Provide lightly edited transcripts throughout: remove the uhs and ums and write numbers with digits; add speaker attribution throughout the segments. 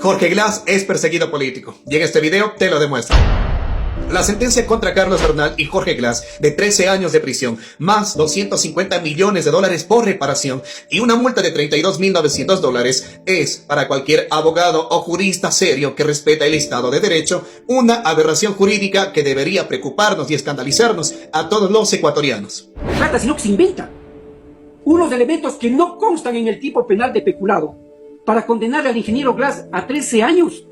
Speaker 1: Jorge Glass es perseguido político, y en este video te lo demuestro. La sentencia contra Carlos Bernal y Jorge Glass de 13 años de prisión, más $250 millones por reparación y una multa de $32.900 es, para cualquier abogado o jurista serio que respeta el Estado de Derecho, una aberración jurídica que debería preocuparnos y escandalizarnos a todos los ecuatorianos.
Speaker 2: Trata, sino que se inventa unos elementos que no constan en el tipo penal de peculado para condenar al ingeniero Glass a 13 años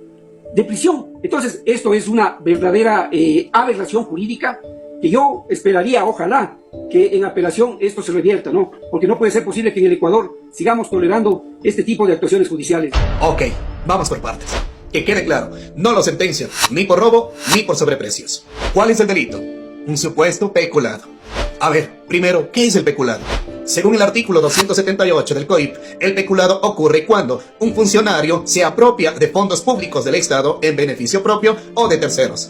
Speaker 2: de prisión. Entonces, esto es una verdadera aberración jurídica que yo esperaría, ojalá, que en apelación esto se revierta, ¿no? Porque no puede ser posible que en el Ecuador sigamos tolerando este tipo de actuaciones judiciales.
Speaker 1: Ok, vamos por partes. Que quede claro, no lo sentencian ni por robo ni por sobreprecios. ¿Cuál es el delito? Un supuesto peculado. A ver, primero, ¿qué es el peculado? Según el artículo 278 del COIP, el peculado ocurre cuando un funcionario se apropia de fondos públicos del Estado en beneficio propio o de terceros.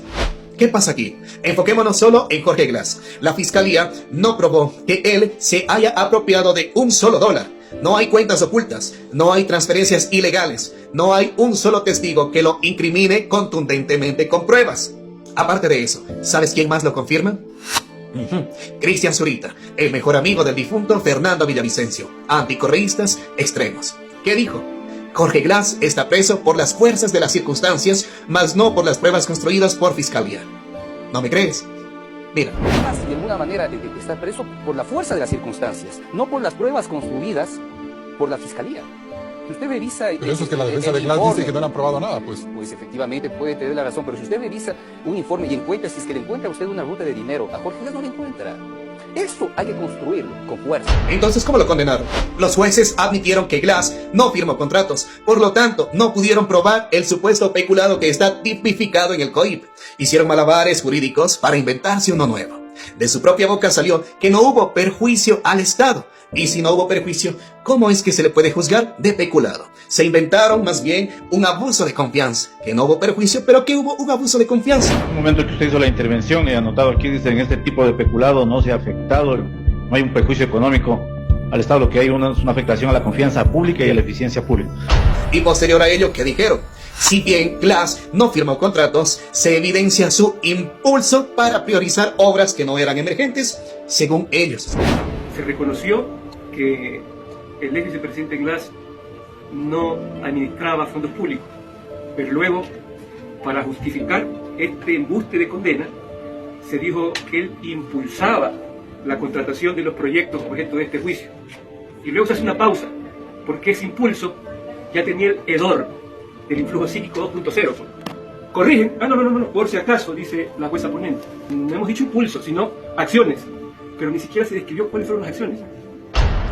Speaker 1: ¿Qué pasa aquí? Enfoquémonos solo en Jorge Glass. La fiscalía no probó que él se haya apropiado de un solo dólar. No hay cuentas ocultas, no hay transferencias ilegales, no hay un solo testigo que lo incrimine contundentemente con pruebas. Aparte de eso, ¿sabes quién más lo confirma? Cristian Zurita, el mejor amigo del difunto Fernando Villavicencio, anticorreístas extremos. ¿Qué dijo? Jorge Glass está preso por las fuerzas de las circunstancias, mas no por las pruebas construidas por fiscalía. ¿No me crees? Mira.
Speaker 3: De alguna manera está preso por la fuerza de las circunstancias, no por las pruebas construidas por la fiscalía. Si usted revisa...
Speaker 4: Pero eso es que la defensa de Glass dice que no han probado nada, pues.
Speaker 3: Pues efectivamente puede tener la razón, pero si usted revisa un informe y encuentra, si es que le encuentra a usted una ruta de dinero, a Jorge Glass no le encuentra. Esto hay que construirlo con fuerza.
Speaker 1: Entonces, ¿cómo lo condenaron? Los jueces admitieron que Glass no firmó contratos, por lo tanto, no pudieron probar el supuesto peculado que está tipificado en el COIP. Hicieron malabares jurídicos para inventarse uno nuevo. De su propia boca salió que no hubo perjuicio al Estado. Y si no hubo perjuicio, ¿cómo es que se le puede juzgar de peculado? Se inventaron más bien un abuso de confianza. Que no hubo perjuicio, pero que hubo un abuso de confianza.
Speaker 5: En el momento que usted hizo la intervención, he anotado aquí, dice, en este tipo de peculado no se ha afectado, no hay un perjuicio económico al Estado, lo que hay es una afectación a la confianza pública y a la eficiencia pública.
Speaker 1: Y posterior a ello, ¿qué dijeron? Si bien Glass no firmó contratos, se evidencia su impulso para priorizar obras que no eran emergentes, según ellos.
Speaker 6: Se reconoció que el ex vicepresidente Glass no administraba fondos públicos, pero luego, para justificar este embuste de condena, se dijo que él impulsaba la contratación de los proyectos objeto de este juicio. Y luego se hace una pausa, porque ese impulso ya tenía el hedor del influjo psíquico 2.0. Corrigen, no, por si acaso, dice la jueza ponente. No hemos dicho impulso, sino acciones, pero ni siquiera se describió cuáles fueron las acciones.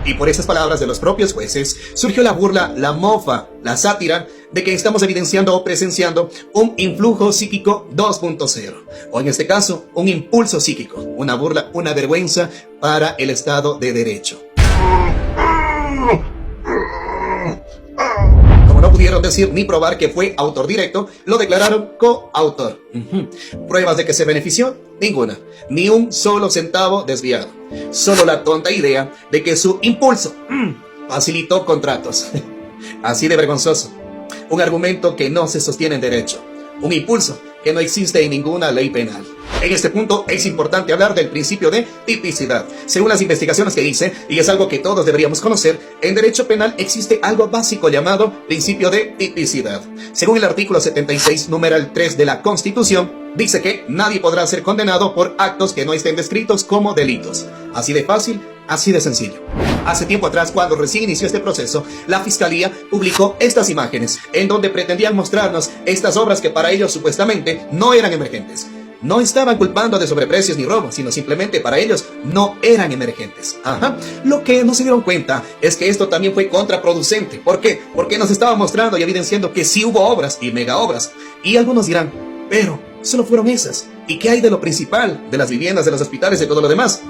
Speaker 1: Y por esas palabras de los propios jueces, surgió la burla, la mofa, la sátira de que estamos evidenciando o presenciando un influjo psíquico 2.0. O en este caso, un impulso psíquico, una burla, una vergüenza para el Estado de Derecho. Como no pudieron decir ni probar que fue autor directo, lo declararon coautor. ¿Pruebas de que se benefició? Ninguna. Ni un solo centavo desviado. Solo la tonta idea de que su impulso facilitó contratos. Así de vergonzoso. Un argumento que no se sostiene en derecho. Un impulso que no existe en ninguna ley penal. En este punto es importante hablar del principio de tipicidad. Según las investigaciones que hice, y es algo que todos deberíamos conocer, en derecho penal existe algo básico llamado principio de tipicidad. Según el artículo 76, numeral 3 de la Constitución, dice que nadie podrá ser condenado por actos que no estén descritos como delitos. Así de fácil, así de sencillo. Hace tiempo atrás, cuando recién inició este proceso, la Fiscalía publicó estas imágenes, en donde pretendían mostrarnos estas obras que para ellos supuestamente no eran emergentes. No estaban culpando de sobreprecios ni robo, sino simplemente para ellos no eran emergentes. Lo que no se dieron cuenta es que esto también fue contraproducente. ¿Por qué? Porque nos estaba mostrando y evidenciando que sí hubo obras y mega obras. Y algunos dirán, pero solo fueron esas. ¿Y qué hay de lo principal? De las viviendas, de los hospitales, de todo lo demás.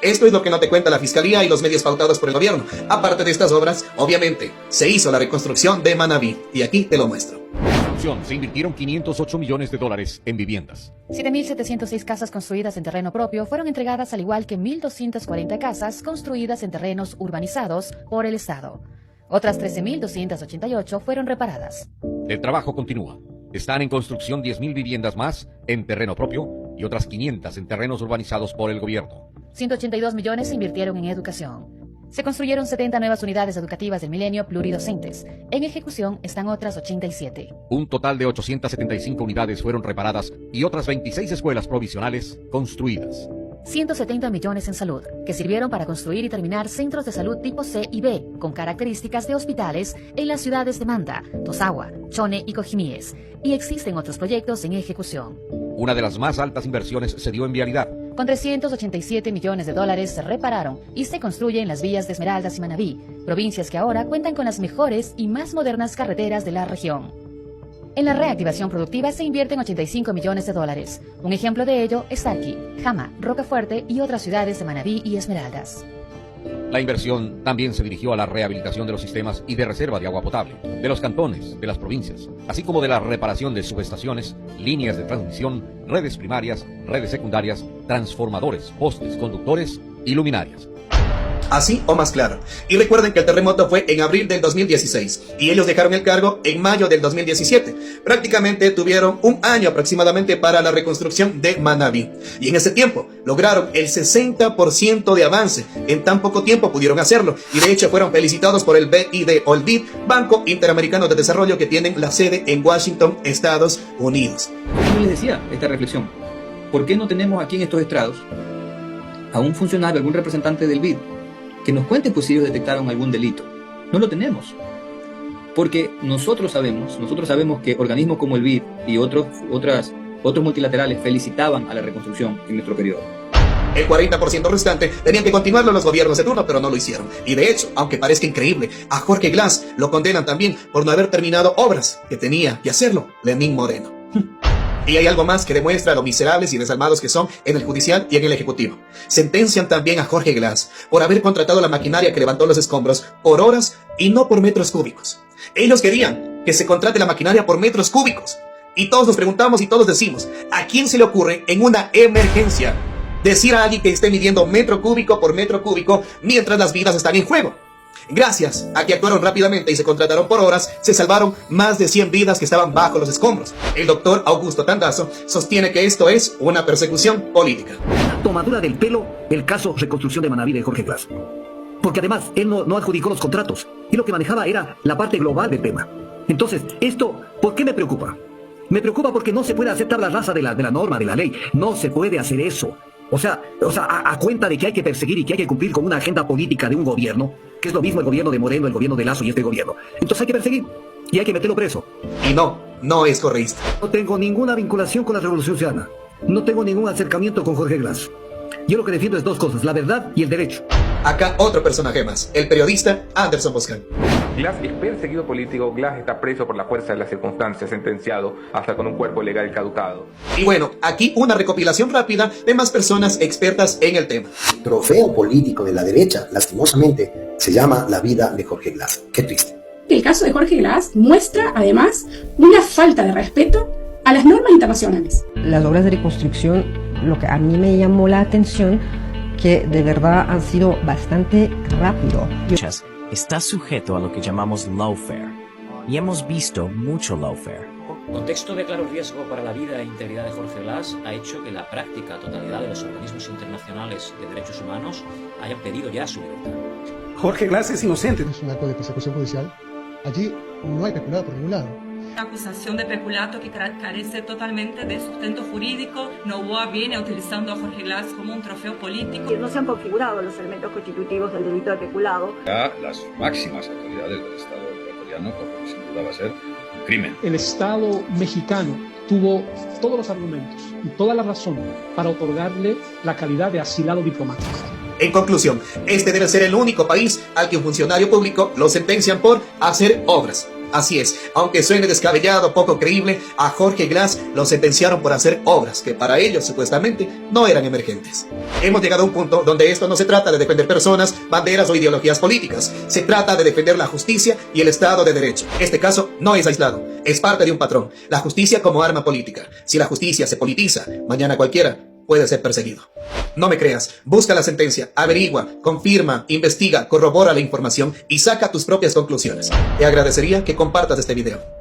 Speaker 1: Esto es lo que no te cuenta la Fiscalía y los medios pautados por el gobierno. Aparte de estas obras, obviamente, se hizo la reconstrucción de Manabí. Y aquí te lo muestro.
Speaker 7: Se invirtieron $508 millones en viviendas.
Speaker 8: 7.706 casas construidas en terreno propio fueron entregadas, al igual que 1.240 casas construidas en terrenos urbanizados por el Estado. Otras 13.288 fueron reparadas.
Speaker 7: El trabajo continúa. Están en construcción 10.000 viviendas más en terreno propio y otras 500 en terrenos urbanizados por el gobierno.
Speaker 8: 182 millones se invirtieron en educación. Se construyeron 70 nuevas unidades educativas del milenio pluridocentes. En ejecución están otras 87.
Speaker 7: Un total de 875 unidades fueron reparadas y otras 26 escuelas provisionales construidas.
Speaker 8: 170 millones en salud, que sirvieron para construir y terminar centros de salud tipo C y B, con características de hospitales en las ciudades de Manta, Tosagua, Chone y Cojimíes. Y existen otros proyectos en ejecución.
Speaker 7: Una de las más altas inversiones se dio en vialidad.
Speaker 8: Con 387 millones de dólares se repararon y se construyen las vías de Esmeraldas y Manabí, provincias que ahora cuentan con las mejores y más modernas carreteras de la región. En la reactivación productiva se invierten 85 millones de dólares. Un ejemplo de ello está aquí, Jama, Rocafuerte y otras ciudades de Manabí y Esmeraldas.
Speaker 7: La inversión también se dirigió a la rehabilitación de los sistemas y de reserva de agua potable, de los cantones, de las provincias, así como de la reparación de subestaciones, líneas de transmisión, redes primarias, redes secundarias, transformadores, postes, conductores y luminarias.
Speaker 1: Así o más claro. Y recuerden que el terremoto fue en abril del 2016 y ellos dejaron el cargo en mayo del 2017. Prácticamente tuvieron un año aproximadamente para la reconstrucción de Manabí. Y en ese tiempo lograron el 60% de avance. En tan poco tiempo pudieron hacerlo. Y de hecho fueron felicitados por el BID o el BID, Banco Interamericano de Desarrollo, que tienen la sede en Washington, Estados Unidos.
Speaker 9: Yo les decía esta reflexión. ¿Por qué no tenemos aquí en estos estrados a un funcionario, algún representante del BID, que nos cuente pues si ellos detectaron algún delito? No lo tenemos. Porque nosotros sabemos que organismos como el BID y otros multilaterales felicitaban a la reconstrucción en nuestro periodo.
Speaker 1: El 40% restante tenían que continuarlo los gobiernos de turno, pero no lo hicieron. Y de hecho, aunque parezca increíble, a Jorge Glass lo condenan también por no haber terminado obras que tenía que hacerlo Lenín Moreno. Y hay algo más que demuestra lo miserables y desalmados que son en el judicial y en el ejecutivo. Sentencian también a Jorge Glass por haber contratado la maquinaria que levantó los escombros por horas y no por metros cúbicos. Ellos querían que se contrate la maquinaria por metros cúbicos. Y todos nos preguntamos y todos decimos, ¿a quién se le ocurre en una emergencia decir a alguien que esté midiendo metro cúbico por metro cúbico mientras las vidas están en juego? Gracias a que actuaron rápidamente y se contrataron por horas, se salvaron más de 100 vidas que estaban bajo los escombros. El doctor Augusto Tandazo sostiene que esto es una persecución política.
Speaker 10: Tomadura del pelo el caso Reconstrucción de Manabí de Jorge Glass. Porque además él no adjudicó los contratos y lo que manejaba era la parte global del tema. Entonces, esto, ¿por qué me preocupa? Me preocupa porque no se puede hacer tabla rasa de la norma, de la ley. No se puede hacer eso. O sea, a cuenta de que hay que perseguir y que hay que cumplir con una agenda política de un gobierno, que es lo mismo el gobierno de Moreno, el gobierno de Lasso y este gobierno. Entonces hay que perseguir y hay que meterlo preso.
Speaker 1: Y no es correísta.
Speaker 10: No tengo ninguna vinculación con la Revolución Ciudadana. No tengo ningún acercamiento con Jorge Glass. Yo lo que defiendo es dos cosas, la verdad y el derecho.
Speaker 1: Acá otro personaje más, el periodista Anderson Boscan.
Speaker 11: Glass es perseguido político, Glass está preso por la fuerza de las circunstancias, sentenciado hasta con un cuerpo legal caducado.
Speaker 1: Y bueno, aquí una recopilación rápida de más personas expertas en el tema.
Speaker 12: El trofeo político de la derecha, lastimosamente, se llama la vida de Jorge Glass. Qué triste.
Speaker 13: El caso de Jorge Glass muestra, además, una falta de respeto a las normas internacionales.
Speaker 14: Las obras de reconstrucción, lo que a mí me llamó la atención, que de verdad han sido bastante rápido.
Speaker 15: Está sujeto a lo que llamamos lawfare, y hemos visto mucho lawfare.
Speaker 16: El contexto de claro riesgo para la vida e integridad de Jorge Glass ha hecho que la práctica totalidad de los organismos internacionales de derechos humanos hayan pedido ya su libertad.
Speaker 17: Jorge Glass es inocente.
Speaker 18: Es un acto de persecución judicial. Allí no hay peculato por ningún lado.
Speaker 19: La acusación de peculato que carece totalmente de sustento jurídico. Noboa viene utilizando a Jorge Glass como un trofeo político.
Speaker 20: No se han configurado los elementos constitutivos del delito de peculado.
Speaker 21: Ya las máximas autoridades del Estado ecuatoriano, porque sin duda va a ser un crimen.
Speaker 22: El Estado mexicano tuvo todos los argumentos y toda la razón para otorgarle la calidad de asilado diplomático.
Speaker 1: En conclusión, este debe ser el único país al que un funcionario público lo sentencian por hacer obras. Así es, aunque suene descabellado, poco creíble, a Jorge Glass lo sentenciaron por hacer obras que para ellos supuestamente no eran emergentes. Hemos llegado a un punto donde esto no se trata de defender personas, banderas o ideologías políticas. Se trata de defender la justicia y el Estado de Derecho. Este caso no es aislado, es parte de un patrón. La justicia como arma política. Si la justicia se politiza, mañana cualquiera puede ser perseguido. No me creas, busca la sentencia, averigua, confirma, investiga, corrobora la información y saca tus propias conclusiones. Te agradecería que compartas este video.